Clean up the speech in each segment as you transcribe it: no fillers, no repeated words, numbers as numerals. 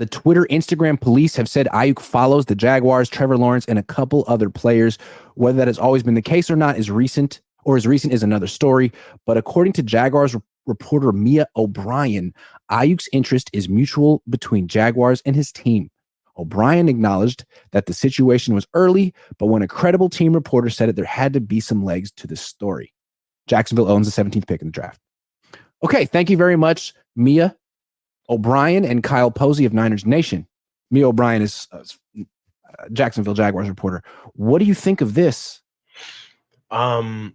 The Twitter, Instagram police have said Aiyuk follows the Jaguars, Trevor Lawrence, and a couple other players. Whether that has always been the case or not is recent, or as recent is another story. But according to Jaguars reporter Mia O'Brien, Ayuk's interest is mutual between Jaguars and his team. O'Brien acknowledged that the situation was early, but when a credible team reporter said it, there had to be some legs to the story. Jacksonville owns the 17th pick in the draft. Okay, thank you very much, Mia O'Brien and Kyle Posey of Niners Nation. Mia O'Brien is a Jacksonville Jaguars reporter. What do you think of this? I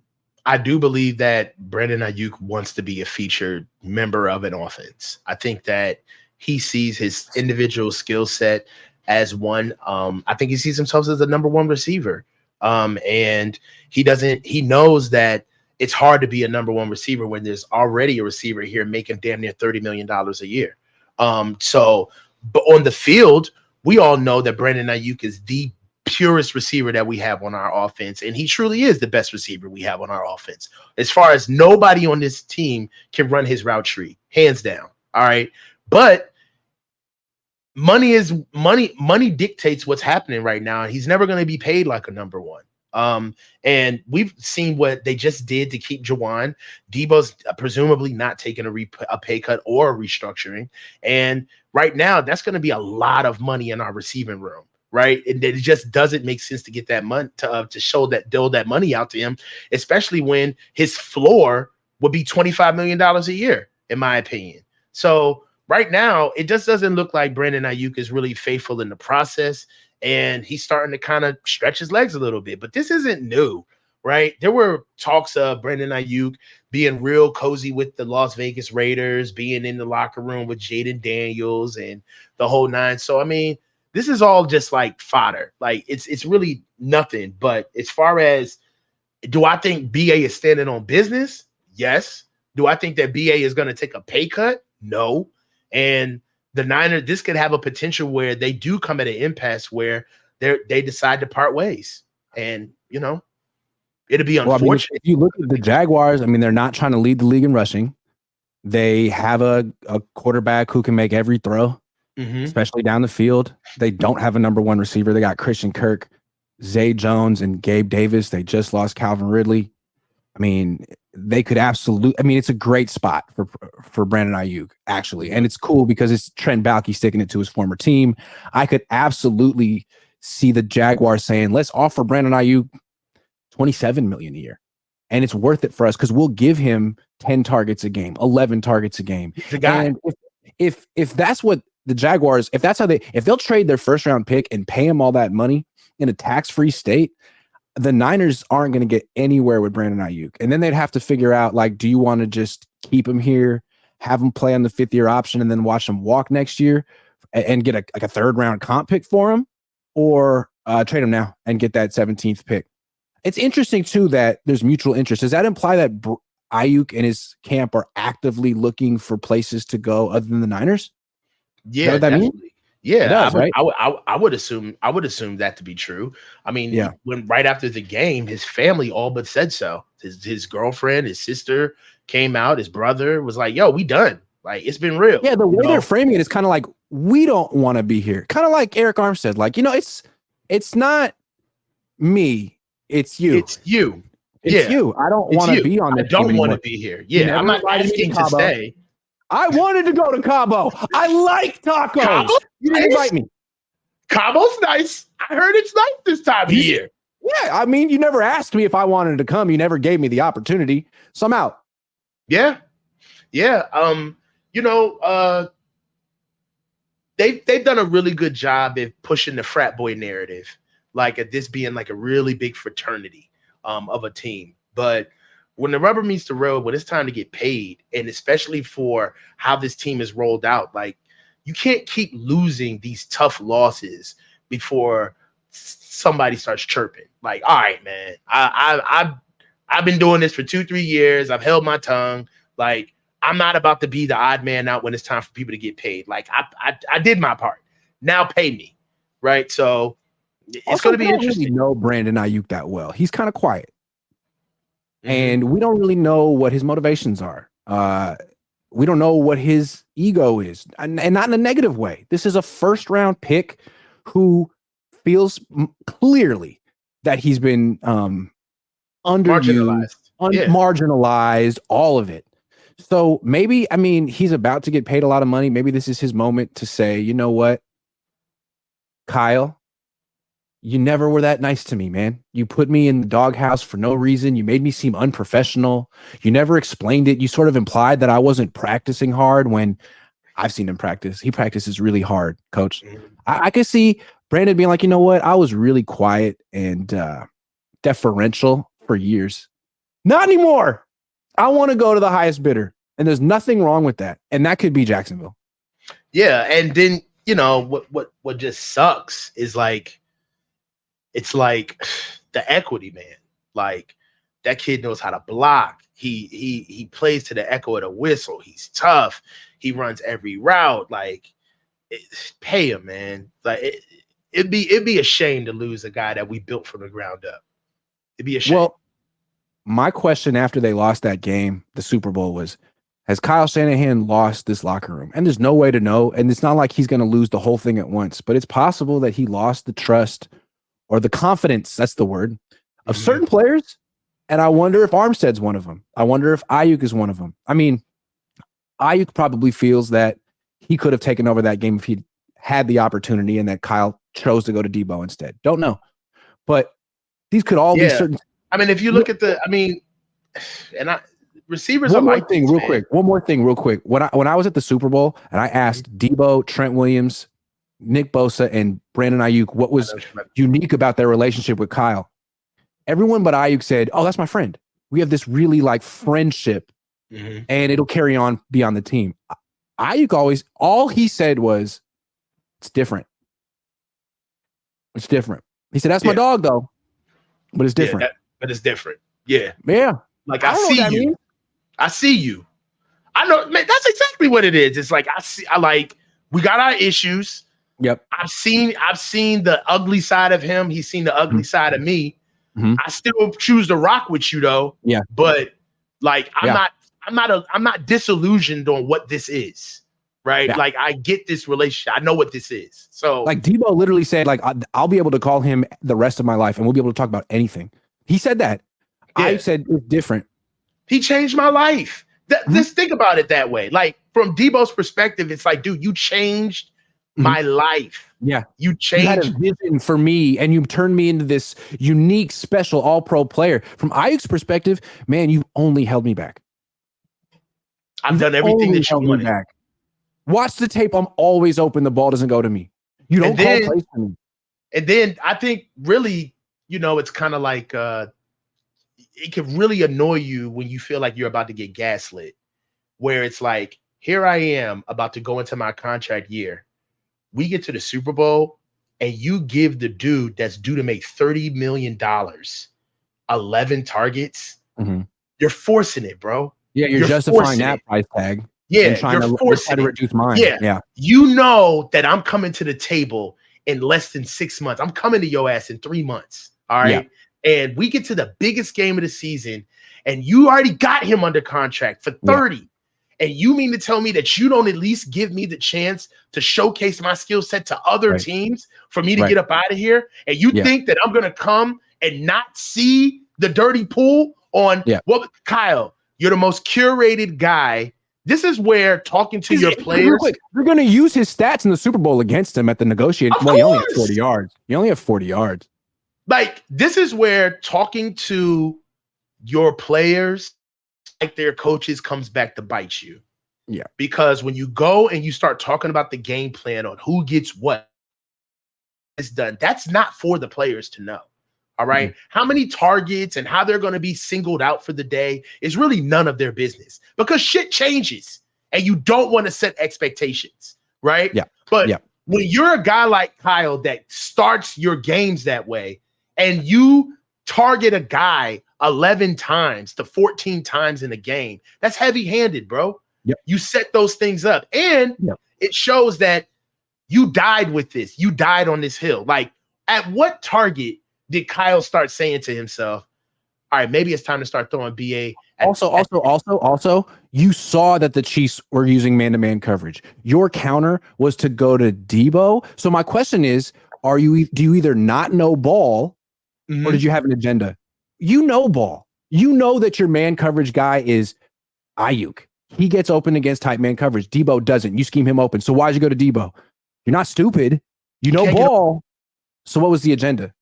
do believe that Brandon Aiyuk wants to be a featured member of an offense. I think that he sees his individual skill set as one. I think he sees himself as the number one receiver. And he knows that it's hard to be a number one receiver when there's already a receiver here making damn near $30 million a year. But on the field, we all know that Brandon Aiyuk is the purest receiver that we have on our offense, and he truly is the best receiver we have on our offense. As far as nobody on this team can run his route tree, hands down. All right, but money dictates what's happening right now, and he's never going to be paid like a number one. And we've seen what they just did to keep Juwan. Debo's presumably not taking a pay cut or a restructuring. And right now, that's going to be a lot of money in our receiving room, right? And it just doesn't make sense to get that money to dole that money out to him, especially when his floor would be $25 million a year, in my opinion. So right now, it just doesn't look like Brandon Aiyuk is really faithful in the process. And he's starting to kind of stretch his legs a little bit. But this isn't new, right? There were talks of Brandon Aiyuk being real cozy with the Las Vegas Raiders, being in the locker room with Jaden Daniels and the whole nine. So, I mean, this is all just like fodder. Like, it's really nothing. But as far as, do I think BA is standing on business? Yes. Do I think that BA is going to take a pay cut? No. And the Niners, this could have a potential where they do come at an impasse where they decide to part ways. And, it'll be unfortunate. Well, if you look at the Jaguars, they're not trying to lead the league in rushing. They have a quarterback who can make every throw, especially down the field. They don't have a number one receiver. They got Christian Kirk, Zay Jones, and Gabe Davis. They just lost Calvin Ridley. They could absolutely. It's a great spot for Brandon Aiyuk, actually, and it's cool because it's Trent Baalke sticking it to his former team. I could absolutely see the Jaguars saying, "Let's offer Brandon Aiyuk $27 million a year, and it's worth it for us because we'll give him 10 targets a game, 11 targets a game." The guy. And if that's what the Jaguars, if they'll trade their first round pick and pay him all that money in a tax-free state, the Niners aren't going to get anywhere with Brandon Aiyuk. And then they'd have to figure out, like, do you want to just keep him here, have him play on the 5th-year option, and then watch him walk next year and get a third-round comp pick for him, or trade him now and get that 17th pick? It's interesting, too, that there's mutual interest. Does that imply that Aiyuk and his camp are actively looking for places to go other than the Niners? Yeah, what that mean? Yeah, does, right? I would assume that to be true. When right after the game, his family all but said so. His girlfriend, his sister came out. His brother was like, "Yo, we done. Like, it's been real." Yeah, the way they're framing it is kind of like, we don't want to be here. Kind of like Eric Armstead. Like, it's not me, it's you. It's you. It's you. I don't want to be on this. I don't want to be here. Yeah, I'm not asking to stay. I wanted to go to Cabo. I like tacos. Cabo? You didn't invite me. Cabo's nice. I heard it's nice this time of year. Yeah, you never asked me if I wanted to come. You never gave me the opportunity. So I'm out. Yeah. Yeah. They've done a really good job of pushing the frat boy narrative, like at this being like a really big fraternity of a team. But when the rubber meets the road, when it's time to get paid, and especially for how this team is rolled out, like, you can't keep losing these tough losses before somebody starts chirping. Like, all right, man, I've been doing this for 2-3 years. I've held my tongue. Like, I'm not about to be the odd man out when it's time for people to get paid. Like, I did my part. Now pay me, right? So it's going to be interesting. We don't really know Brandon Aiyuk that well. He's kind of quiet. And we don't really know what his motivations are. We don't know what his ego is, and not in a negative way. This is a first-round pick who feels clearly that he's been underused, marginalized, all of it. So maybe, I mean, he's about to get paid a lot of money. Maybe this is his moment to say, you know what, Kyle, you never were that nice to me, man. You put me in the doghouse for no reason. You made me seem unprofessional. You never explained it. You sort of implied that I wasn't practicing hard when I've seen him practice. He practices really hard, coach. I could see Brandon being like, you know what? I was really quiet and deferential for years. Not anymore. I want to go to the highest bidder. And there's nothing wrong with that. And that could be Jacksonville. Yeah. And then, you know, what just sucks is like, it's like the equity, man. Like that kid knows how to block. He plays to the echo of the whistle. He's tough. He runs every route. Like, pay him, man. Like it'd be a shame to lose a guy that we built from the ground up. It'd be a shame. Well, my question after they lost that game, the Super Bowl, was, has Kyle Shanahan lost this locker room? And there's no way to know. And it's not like he's going to lose the whole thing at once, but it's possible that he lost the trust or the confidence, that's the word, of certain players. And I wonder if Armstead's one of them. I wonder if Aiyuk is one of them. I mean, Aiyuk probably feels that he could have taken over that game if he had the opportunity and that Kyle chose to go to Debo instead. Don't know. But these could all be certain. I mean, if you look at receivers one are more like thing this, real man. quick. One more thing real quick. When I was at the Super Bowl and I asked Debo, Trent Williams, Nick Bosa, and Brandon Aiyuk what was unique about their relationship with Kyle, everyone but Aiyuk said, oh, that's my friend. We have this really like friendship and it'll carry on beyond the team. Aiyuk all he said was, it's different. It's different. He said, that's my dog though, but it's different. But it's different. Yeah. Yeah. Like I see you. Means. I see you. I know, man, that's exactly what it is. It's like we got our issues. Yep. I've seen the ugly side of him. He's seen the ugly side of me. I still choose to rock with you though. Yeah. But like I'm not disillusioned on what this is. Right. Yeah. Like I get this relationship. I know what this is. So like Debo literally said, like, I'll be able to call him the rest of my life and we'll be able to talk about anything. He said that. Yeah. I said it's different. He changed my life. Just think about it that way. Like from Debo's perspective, it's like, dude, you changed my life. Yeah. You changed. You had a vision for me and you turned me into this unique, special all-pro player. From Aiyuk's perspective, man, you've only held me back. I've done everything that you wanted. Back. Watch the tape. I'm always open. The ball doesn't go to me. You don't call plays for me. And then I think really, you know, it's kind of like it can really annoy you when you feel like you're about to get gaslit, where it's like, here I am about to go into my contract year. We get to the Super Bowl and you give the dude that's due to make $30 million 11 targets. You're forcing it, bro. Yeah, you're justifying that price tag. Yeah, trying you're forcing to reduce mine. Yeah. You know that I'm coming to the table in less than 6 months. I'm coming to your ass in 3 months. All right. Yeah. And we get to the biggest game of the season, and you already got him under contract for 30. Yeah. And you mean to tell me that you don't at least give me the chance to showcase my skill set to other teams for me to get up out of here? And you think that I'm going to come and not see the dirty pool on what? Kyle, you're the most curated guy. This is where talking to your players. You're going to use his stats in the Super Bowl against him at the negotiating. Well, you only have 40 yards. You only have 40 yards. Like, this is where talking to your players like their coaches comes back to bite you. Yeah. Because when you go and you start talking about the game plan on who gets what is done, that's not for the players to know. All right. How many targets and how they're going to be singled out for the day is really none of their business, because shit changes and you don't want to set expectations. Right. Yeah. But when you're a guy like Kyle that starts your games that way and you target a guy 11 times to 14 times in a game, that's heavy handed, bro. Yep. You set those things up and it shows that you died with this. You died on this hill. Like, at what target did Kyle start saying to himself, all right, maybe it's time to start throwing BA. Also, you saw that the Chiefs were using man-to-man coverage. Your counter was to go to Debo. So my question is, do you either not know ball or did you have an agenda? You know ball. You know that your man coverage guy is Aiyuk. He gets open against tight man coverage. Debo doesn't. You scheme him open. So why'd you go to Debo? You're not stupid. You know ball. So what was the agenda?